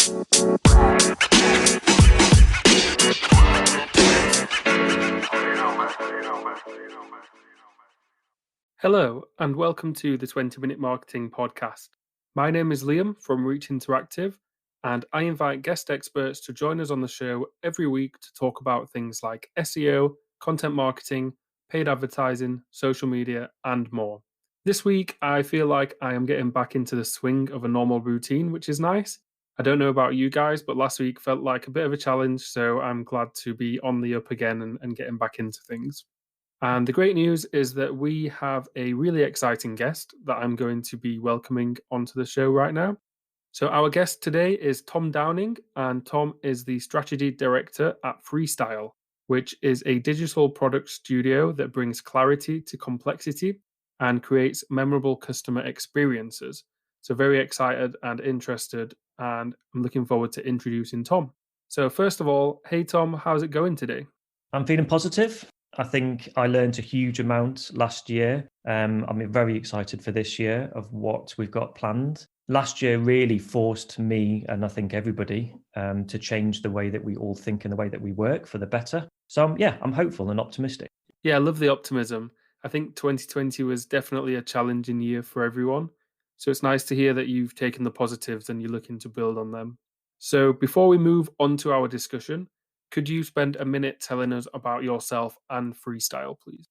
Hello, and welcome to the 20-Minute Marketing Podcast. My name is Liam from Reach Interactive, and I invite guest experts to join us on the show every week to talk about things like SEO, content marketing, paid advertising, social media, and more. This week, I feel like I am getting back into the swing of a normal routine, which is nice. I don't know about you guys, but last week felt like a bit of a challenge, so I'm glad to be on the up again and getting back into things. And the great news is that we have a really exciting guest that I'm going to be welcoming onto the show right now. So, our guest today is Tom Downing, and Tom is the strategy director at Freestyle, which is a digital product studio that brings clarity to complexity and creates memorable customer experiences. So, very excited and interested, and I'm looking forward to introducing Tom. So, first of all, hey Tom, how's it going today? I'm feeling positive. I think I learned a huge amount last year. I'm very excited for this year of what we've got planned. Last year really forced me, and I think everybody, to change the way that we all think and the way that we work for the better. So I'm hopeful and optimistic. Yeah, I love the optimism. I think 2020 was definitely a challenging year for everyone. So it's nice to hear that you've taken the positives and you're looking to build on them. So before we move on to our discussion, could you spend a minute telling us about yourself and Freestyle, please?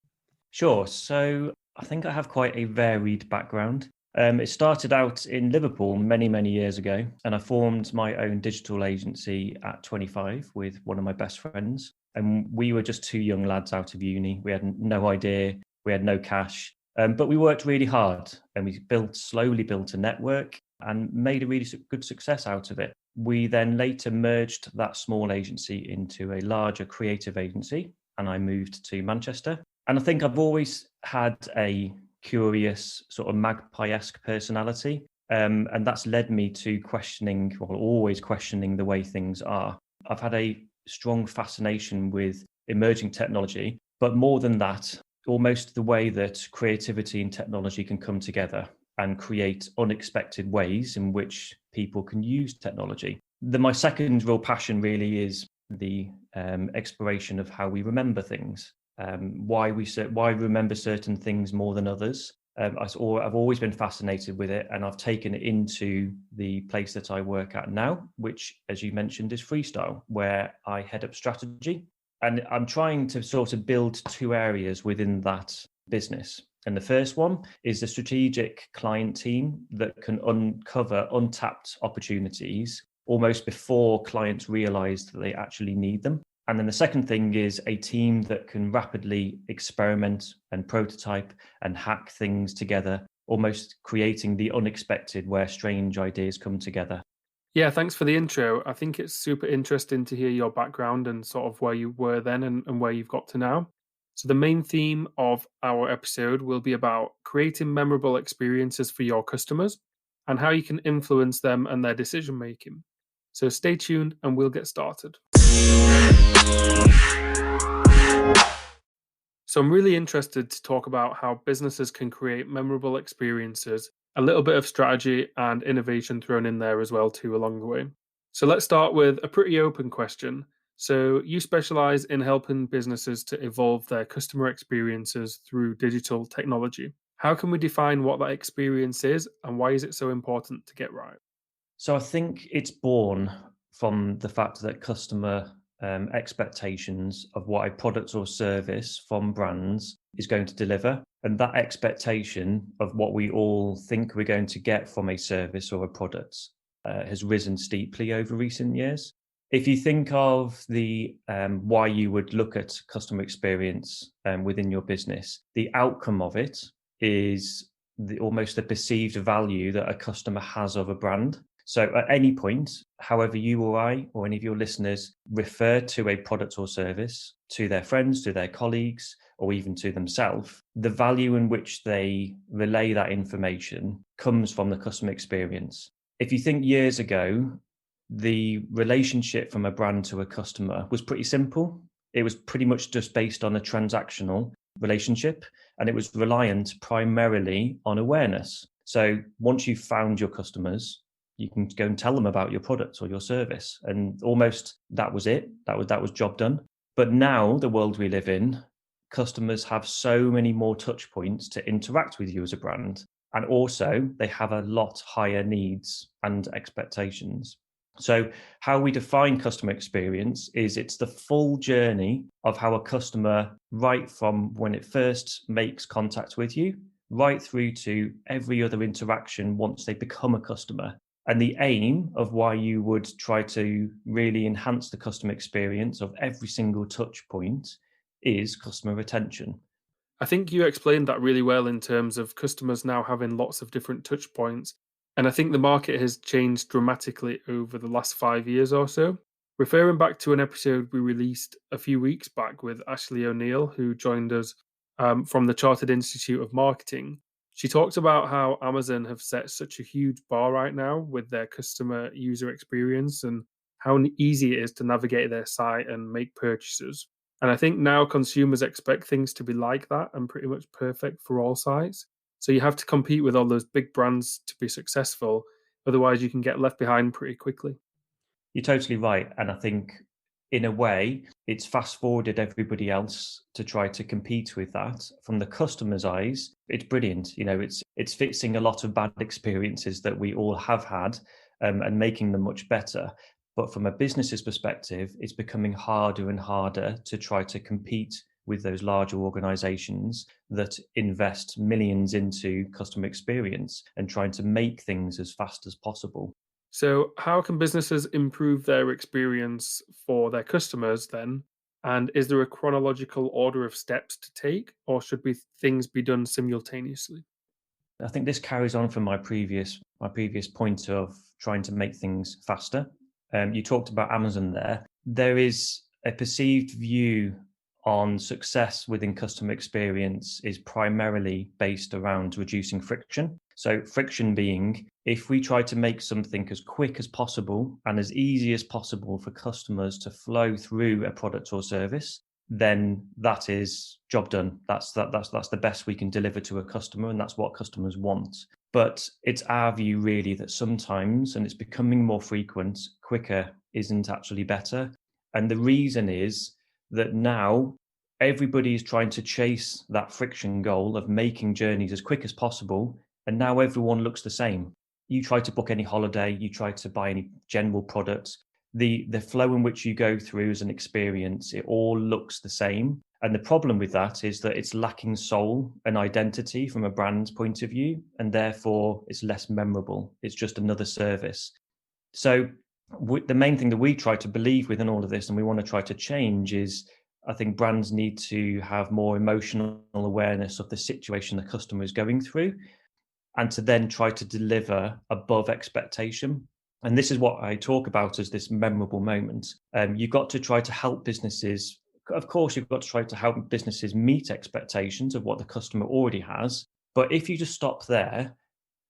Sure. So I think I have quite a varied background. It started out in Liverpool many, many years ago, and I formed my own digital agency at 25 with one of my best friends. And we were just two young lads out of uni. We had no idea, we had no cash, but we worked really hard and we slowly built a network and made a really good success out of it. We then later merged that small agency into a larger creative agency, and I moved to Manchester. And I think I've always had a curious sort of magpie-esque personality. And that's led me to always questioning the way things are. I've had a strong fascination with emerging technology, but more than that, almost the way that creativity and technology can come together and create unexpected ways in which people can use technology. My second real passion really is the exploration of how we remember things. Why remember certain things more than others. I've always been fascinated with it, and I've taken it into the place that I work at now, which, as you mentioned, is Freestyle, where I head up strategy. And I'm trying to sort of build two areas within that business. And the first one is the strategic client team that can uncover untapped opportunities almost before clients realize that they actually need them. And then the second thing is a team that can rapidly experiment and prototype and hack things together, almost creating the unexpected where strange ideas come together. Yeah, thanks for the intro. I think it's super interesting to hear your background and sort of where you were then and where you've got to now. So, the main theme of our episode will be about creating memorable experiences for your customers and how you can influence them and their decision making. So, stay tuned and we'll get started. So, I'm really interested to talk about how businesses can create memorable experiences, a little bit of strategy and innovation thrown in there as well too along the way. So let's start with a pretty open question. So you specialize in helping businesses to evolve their customer experiences through digital technology. How can we define what that experience is and why is it so important to get right? So I think it's born from the fact that customer expectations of what a product or service from brands is going to deliver. And that expectation of what we all think we're going to get from a service or a product has risen steeply over recent years. If you think of the why you would look at customer experience within your business, the outcome of it is almost the perceived value that a customer has of a brand. So at any point, however you or I or any of your listeners refer to a product or service to their friends, to their colleagues, or even to themselves, the value in which they relay that information comes from the customer experience. If you think years ago, the relationship from a brand to a customer was pretty simple. It was pretty much just based on a transactional relationship, and it was reliant primarily on awareness. So once you've found your customers, You can go and tell them about your product or your service, and almost that was it. That was job done. But now, the world we live in, customers have so many more touch points to interact with you as a brand. And also, they have a lot higher needs and expectations. So, how we define customer experience is it's the full journey of how a customer, right from when it first makes contact with you, right through to every other interaction once they become a customer. And the aim of why you would try to really enhance the customer experience of every single touch point is customer retention. I think you explained that really well in terms of customers now having lots of different touch points. And I think the market has changed dramatically over the last 5 years or so. Referring back to an episode we released a few weeks back with Ashley O'Neill, who joined us from the Chartered Institute of Marketing, she talked about how Amazon have set such a huge bar right now with their customer user experience and how easy it is to navigate their site and make purchases. And I think now consumers expect things to be like that and pretty much perfect for all sites. So you have to compete with all those big brands to be successful. Otherwise, you can get left behind pretty quickly. You're totally right. And I think in a way, it's fast forwarded everybody else to try to compete with that. From the customer's eyes, it's brilliant. It's fixing a lot of bad experiences that we all have had, and making them much better. But from a business's perspective, it's becoming harder and harder to try to compete with those larger organizations that invest millions into customer experience and trying to make things as fast as possible. So, how can businesses improve their experience for their customers then? And is there a chronological order of steps to take, or should things be done simultaneously? I think this carries on from my previous point of trying to make things faster. You talked about Amazon there. There is a perceived view on success within customer experience is primarily based around reducing friction. So friction being, if we try to make something as quick as possible and as easy as possible for customers to flow through a product or service, then that is job done. That's the best we can deliver to a customer, and that's what customers want. But it's our view really that sometimes, and it's becoming more frequent, quicker isn't actually better. And the reason is that now everybody is trying to chase that friction goal of making journeys as quick as possible, and now everyone looks the same. You try to book any holiday, you try to buy any general products, the flow in which you go through as an experience, it all looks the same. And the problem with that is that it's lacking soul and identity from a brand's point of view, and therefore it's less memorable. It's just another service. So the main thing that we try to believe within all of this, and we want to try to change, is I think brands need to have more emotional awareness of the situation the customer is going through, and to then try to deliver above expectation. And this is what I talk about as this memorable moment. You've got to try to help businesses. Of course, you've got to try to help businesses meet expectations of what the customer already has. But if you just stop there,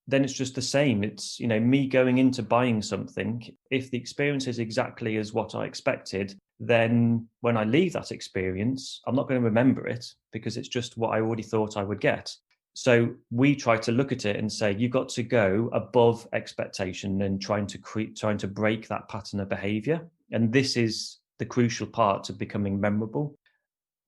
then it's just the same. It's, me going into buying something. If the experience is exactly as what I expected, then when I leave that experience, I'm not going to remember it because it's just what I already thought I would get. So we try to look at it and say, you've got to go above expectation and trying to break that pattern of behavior. And this is the crucial part of becoming memorable.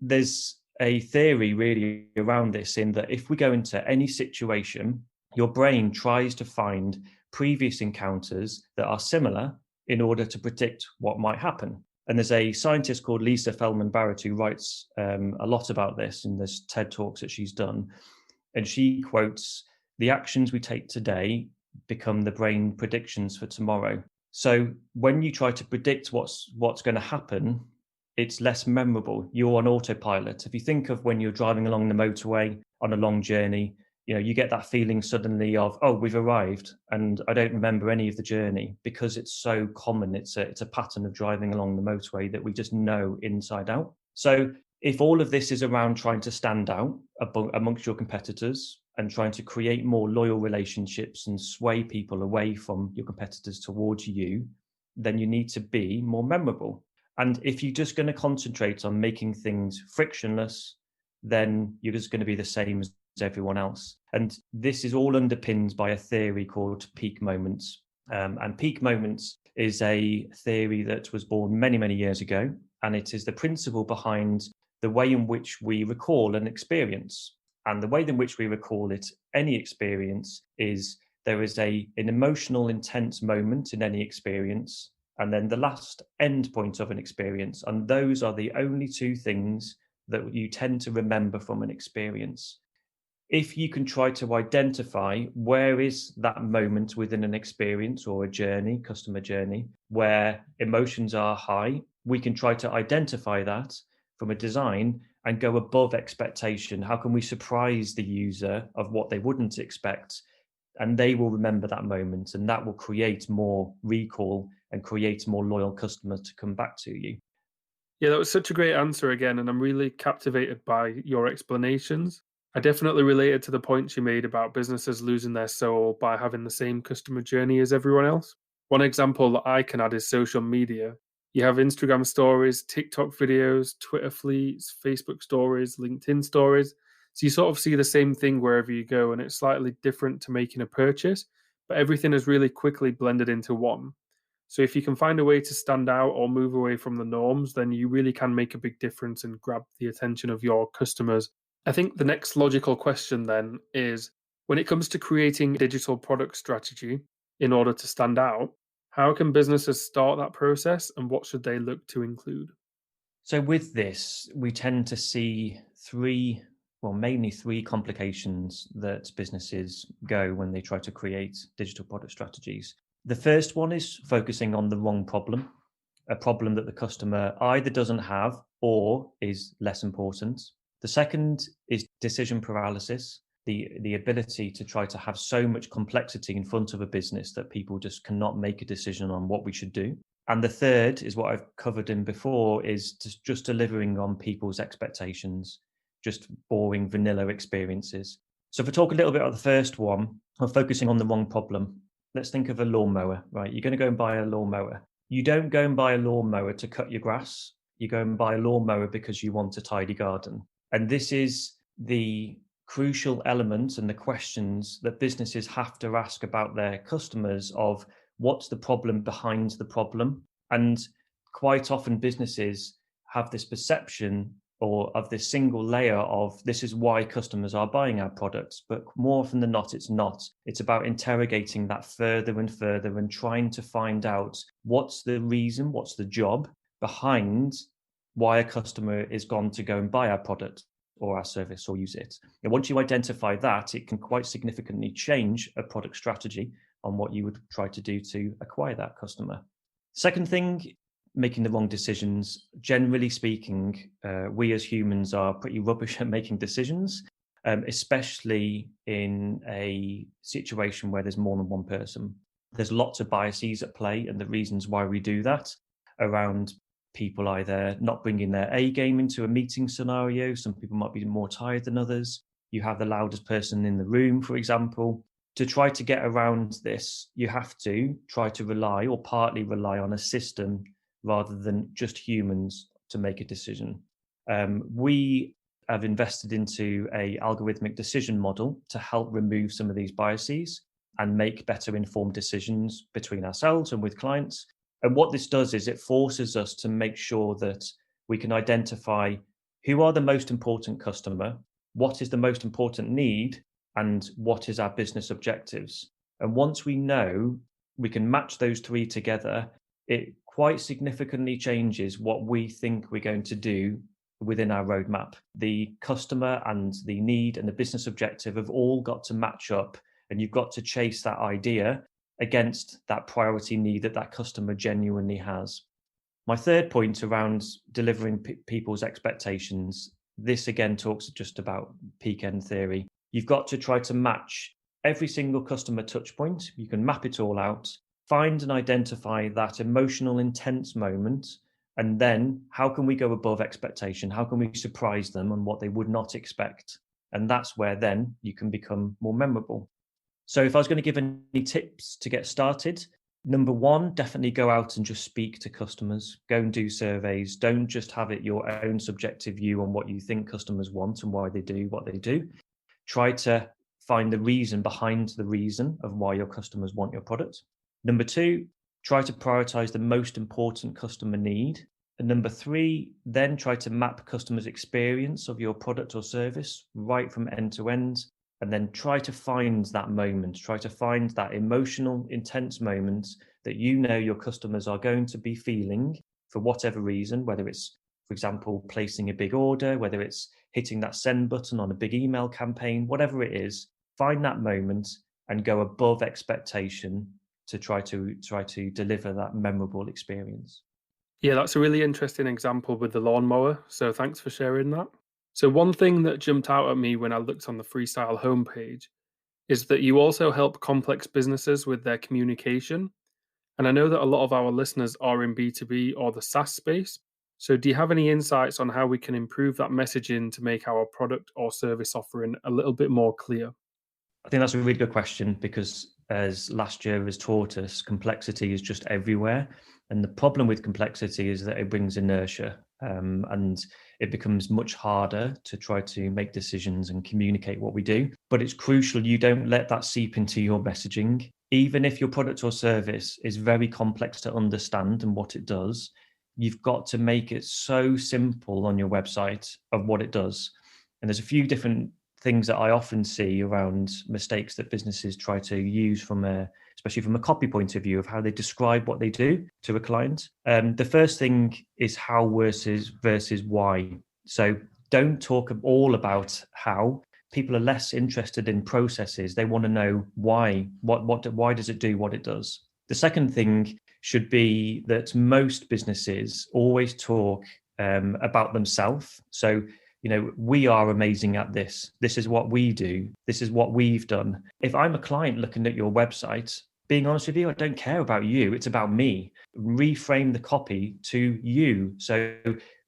There's a theory really around this in that if we go into any situation, your brain tries to find previous encounters that are similar in order to predict what might happen. And there's a scientist called Lisa Feldman Barrett who writes a lot about this in this TED Talks that she's done. And she quotes, "The actions we take today become the brain predictions for tomorrow." So when you try to predict what's going to happen, it's less memorable. You're on autopilot. If you think of when you're driving along the motorway on a long journey, you get that feeling suddenly of, oh, we've arrived, and I don't remember any of the journey because it's so common. It's a pattern of driving along the motorway that we just know inside out. So if all of this is around trying to stand out amongst your competitors and trying to create more loyal relationships and sway people away from your competitors towards you, then you need to be more memorable. And if you're just going to concentrate on making things frictionless, then you're just going to be the same as everyone else. And this is all underpinned by a theory called peak moments. And peak moments is a theory that was born many, many years ago. And it is the principle behind the way in which we recall an experience. And the way in which we recall it, any experience, is there is an emotional, intense moment in any experience, and then the last end point of an experience. And those are the only two things that you tend to remember from an experience. If you can try to identify where is that moment within an experience or a journey, customer journey, where emotions are high, we can try to identify that from a design and go above expectation. How can we surprise the user of what they wouldn't expect? And they will remember that moment, and that will create more recall and create more loyal customers to come back to you. Yeah, that was such a great answer again, and I'm really captivated by your explanations. I definitely related to the points you made about businesses losing their soul by having the same customer journey as everyone else. One example that I can add is social media. You have Instagram stories, TikTok videos, Twitter fleets, Facebook stories, LinkedIn stories. So you sort of see the same thing wherever you go, and it's slightly different to making a purchase, but everything is really quickly blended into one. So if you can find a way to stand out or move away from the norms, then you really can make a big difference and grab the attention of your customers. I think the next logical question then is, when it comes to creating a digital product strategy in order to stand out, how can businesses start that process and what should they look to include? So with this, we tend to see three, well, mainly three complications that businesses go when they try to create digital product strategies. The first one is focusing on the wrong problem, a problem that the customer either doesn't have or is less important. The second is decision paralysis, the ability to try to have so much complexity in front of a business that people just cannot make a decision on what we should do. And the third is what I've covered in before, is just delivering on people's expectations, just boring vanilla experiences. So if we talk a little bit about the first one, of focusing on the wrong problem, let's think of a lawnmower, right? You're going to go and buy a lawnmower. You don't go and buy a lawnmower to cut your grass. You go and buy a lawnmower because you want a tidy garden. And this is the crucial element and the questions that businesses have to ask about their customers of what's the problem behind the problem. And quite often businesses have this perception or of this single layer of this is why customers are buying our products, but more often than not it's not. It's about interrogating that further and further and trying to find out what's the reason, what's the job behind why a customer is gone to go and buy our product or our service or use it. And once you identify that, it can quite significantly change a product strategy on what you would try to do to acquire that customer. Second thing, making the wrong decisions. Generally speaking, we as humans are pretty rubbish at making decisions, especially in a situation where there's more than one person. There's lots of biases at play, and the reasons why we do that around people either not bringing their A game into a meeting scenario. Some people might be more tired than others. You have the loudest person in the room, for example. To try to get around this, you have to try to rely or partly rely on a system rather than just humans to make a decision. We have invested into a algorithmic decision model to help remove some of these biases and make better informed decisions between ourselves and with clients. And what this does is it forces us to make sure that we can identify who are the most important customer, what is the most important need, and what is our business objectives. And once we know we can match those three together, it quite significantly changes what we think we're going to do within our roadmap. The customer and the need and the business objective have all got to match up, and you've got to chase that idea against that priority need that that customer genuinely has. My third point around delivering people's expectations, this again talks just about peak end theory. You've got to try to match every single customer touch point. You can map it all out, find and identify that emotional intense moment, and then how can we go above expectation? How can we surprise them on what they would not expect? And that's where then you can become more memorable. So if I was going to give any tips to get started, number one, definitely go out and just speak to customers. Go and do surveys. Don't just have it your own subjective view on what you think customers want and why they do what they do. Try to find the reason behind the reason of why your customers want your product. Number two, try to prioritize the most important customer need. And number three, then try to map customers' experience of your product or service right from end to end. And then try to find that moment, try to find that emotional, intense moment that you know your customers are going to be feeling for whatever reason, whether it's, for example, placing a big order, whether it's hitting that send button on a big email campaign, whatever it is, find that moment and go above expectation to try to deliver that memorable experience. Yeah, that's a really interesting example with the lawnmower. So thanks for sharing that. So, one thing that jumped out at me when I looked on the Freestyle homepage is that you also help complex businesses with their communication. And I know that a lot of our listeners are in B2B or the SaaS space. So, do you have any insights on how we can improve that messaging to make our product or service offering a little bit more clear? I think that's a really good question because, as last year has taught us, complexity is just everywhere. And the problem with complexity is that it brings inertia, and it becomes much harder to try to make decisions and communicate what we do. But it's crucial you don't let that seep into your messaging. Even if your product or service is very complex to understand and what it does, you've got to make it so simple on your website of what it does. And there's a few different things that I often see around mistakes that businesses try to use especially from a copy point of view of how they describe what they do to a client. The first thing is how versus why. So don't talk all about how. People are less interested in processes. They want to know why. Why does it do what it does? The second thing should be that most businesses always talk about themselves. So we are amazing at this. This is what we do. This is what we've done. If I'm a client looking at your website, being honest with you, I don't care about you. It's about me. Reframe the copy to you. So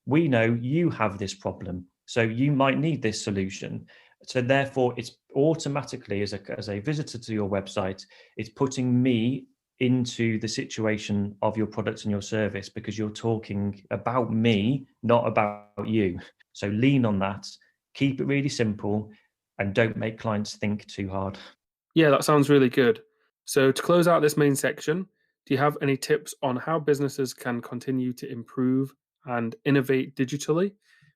we know you have this problem. So you might need this solution. So therefore, it's automatically, as a visitor to your website, it's putting me into the situation of your product and your service because you're talking about me, not about you. So lean on that, keep it really simple, and don't make clients think too hard. Yeah, that sounds really good. So, to close out this main section, do you have any tips on how businesses can continue to improve and innovate digitally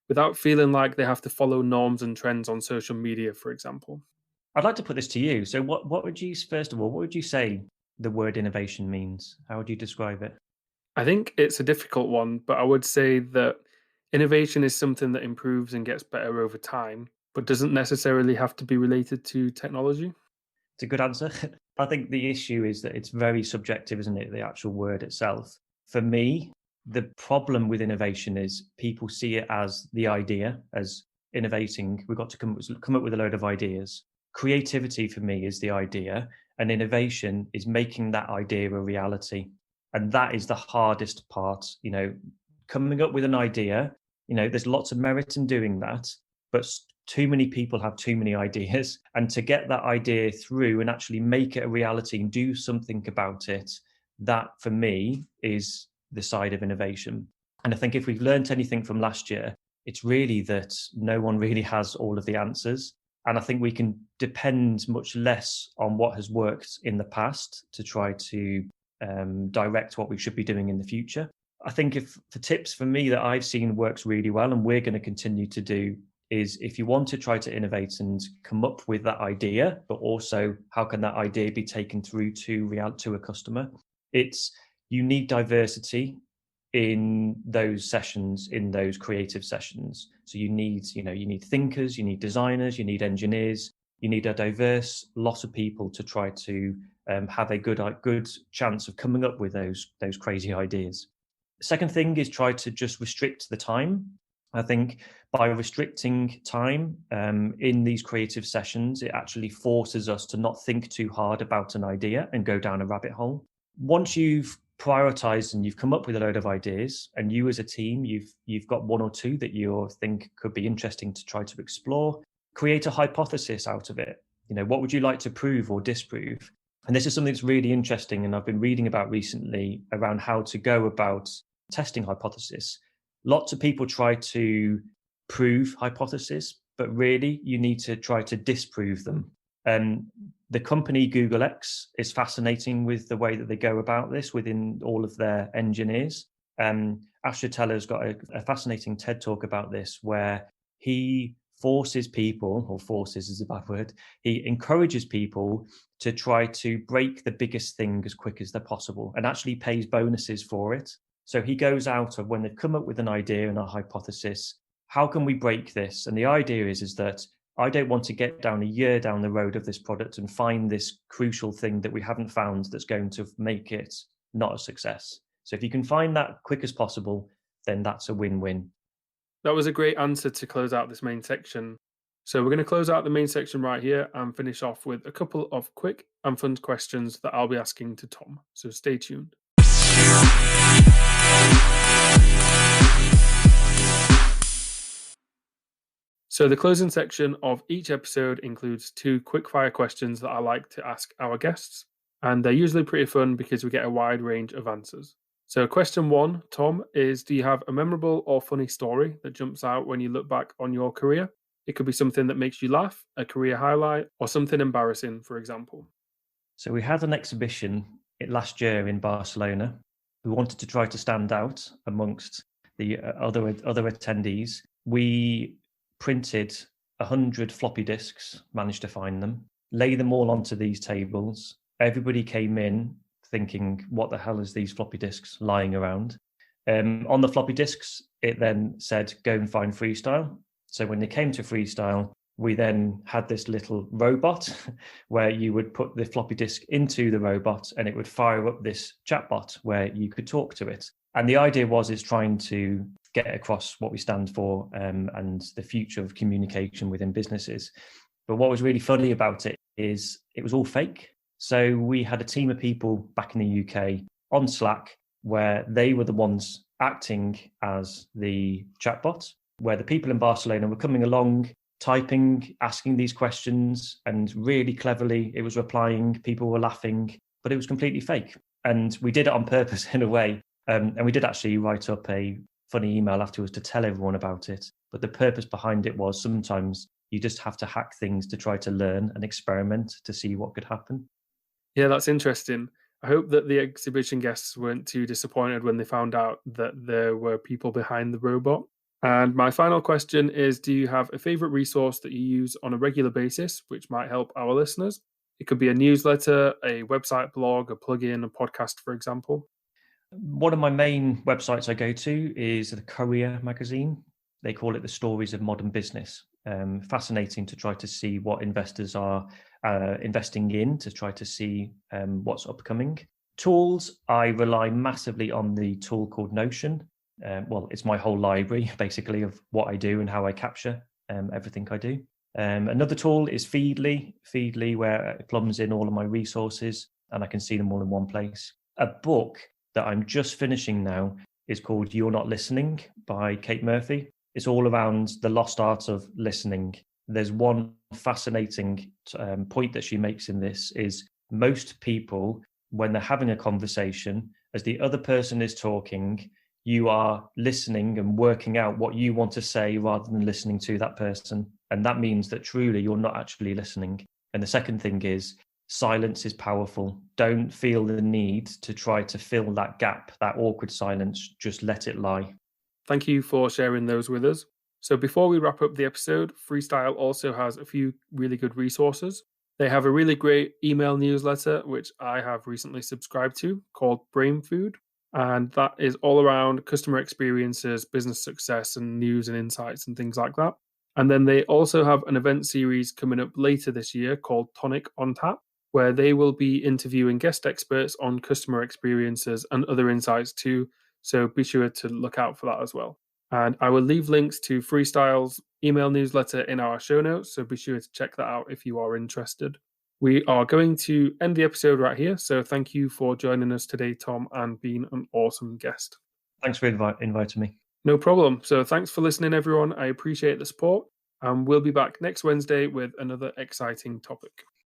without feeling like they have to follow norms and trends on social media, for example? I'd like to put this to you. So what would you, first of all, what would you say the word innovation means? How would you describe it? I think it's a difficult one, but I would say that innovation is something that improves and gets better over time, but doesn't necessarily have to be related to technology. It's a good answer. I think the issue is that it's very subjective, isn't it? The actual word itself. For me, the problem with innovation is people see it as the idea, as innovating. We've got to come up with a load of ideas. Creativity for me is the idea, and innovation is making that idea a reality. And that is the hardest part. Coming up with an idea, there's lots of merit in doing that, but too many people have too many ideas. And to get that idea through and actually make it a reality and do something about it, that for me is the side of innovation. And I think if we've learned anything from last year, it's really that no one really has all of the answers. And I think we can depend much less on what has worked in the past to try to direct what we should be doing in the future. I think if the tips for me that I've seen works really well and we're going to continue to do is if you want to try to innovate and come up with that idea, but also how can that idea be taken through to a customer? You need diversity in those sessions, in those creative sessions. So you need thinkers, you need designers, you need engineers, you need a diverse lot of people to try to have a good chance of coming up with those crazy ideas. The second thing is try to just restrict the time. I think by restricting time in these creative sessions, it actually forces us to not think too hard about an idea and go down a rabbit hole. Once you've prioritized and you've come up with a load of ideas, and you as a team, you've got one or two that you think could be interesting to try to explore, create a hypothesis out of it. What would you like to prove or disprove? And this is something that's really interesting, and I've been reading about recently around how to go about testing hypothesis. Lots of people try to prove hypotheses, but really you need to try to disprove them. And The company Google X is fascinating with the way that they go about this within all of their engineers. Asher Teller's got a fascinating TED talk about this, where he forces people, or forces is a bad word, he encourages people to try to break the biggest thing as quick as they're possible, and actually pays bonuses for it. So he goes out of when they've come up with an idea and a hypothesis, how can we break this? And the idea is that I don't want to get down a year down the road of this product and find this crucial thing that we haven't found that's going to make it not a success. So if you can find that quick as possible, then that's a win-win. That was a great answer to close out this main section. So we're going to close out the main section right here and finish off with a couple of quick and fun questions that I'll be asking to Tom. So stay tuned. So the closing section of each episode includes 2 quick-fire questions that I like to ask our guests, and they're usually pretty fun because we get a wide range of answers. So question 1, Tom, is do you have a memorable or funny story that jumps out when you look back on your career? It could be something that makes you laugh, a career highlight, or something embarrassing, for example. So we had an exhibition last year in Barcelona. We wanted to try to stand out amongst the other attendees. We printed 100 floppy disks, managed to find them, lay them all onto these tables. Everybody came in thinking, what the hell is these floppy disks lying around? On the floppy disks, it then said, go and find Freestyle. So when they came to Freestyle, we then had this little robot where you would put the floppy disk into the robot and it would fire up this chatbot where you could talk to it. And the idea is trying to get across what we stand for and the future of communication within businesses. But what was really funny about it is it was all fake. So we had a team of people back in the UK on Slack where they were the ones acting as the chatbot, where the people in Barcelona were coming along, typing, asking these questions, and really cleverly it was replying. People were laughing, but it was completely fake. And we did it on purpose in a way. And we did actually write up a funny email afterwards to tell everyone about it. But the purpose behind it was sometimes you just have to hack things to try to learn and experiment to see what could happen. Yeah, that's interesting. I hope that the exhibition guests weren't too disappointed when they found out that there were people behind the robot. And my final question is, do you have a favorite resource that you use on a regular basis, which might help our listeners? It could be a newsletter, a website blog, a plugin, a podcast, for example. One of my main websites I go to is the Courier magazine. They call it the Stories of Modern Business. Fascinating to try to see what investors are investing in, to try to see what's upcoming. Tools, I rely massively on the tool called Notion. Well, it's my whole library, basically, of what I do and how I capture everything I do. Another tool is Feedly, where it plumbs in all of my resources and I can see them all in one place. A book that I'm just finishing now is called You're Not Listening by Kate Murphy. It's all around the lost art of listening. There's one fascinating point that she makes in this is most people, when they're having a conversation, as the other person is talking, you are listening and working out what you want to say rather than listening to that person. And that means that truly you're not actually listening. And the second thing is silence is powerful. Don't feel the need to try to fill that gap, that awkward silence. Just let it lie. Thank you for sharing those with us. So before we wrap up the episode, Freestyle also has a few really good resources. They have a really great email newsletter, which I have recently subscribed to, called Brain Food. And that is all around customer experiences, business success, and news and insights and things like that. And then they also have an event series coming up later this year called Tonic on Tap, where they will be interviewing guest experts on customer experiences and other insights too. So be sure to look out for that as well. And I will leave links to Freestyle's email newsletter in our show notes. So be sure to check that out if you are interested. We are going to end the episode right here. So thank you for joining us today, Tom, and being an awesome guest. Thanks for inviting me. No problem. So thanks for listening, everyone. I appreciate the support. And we'll be back next Wednesday with another exciting topic.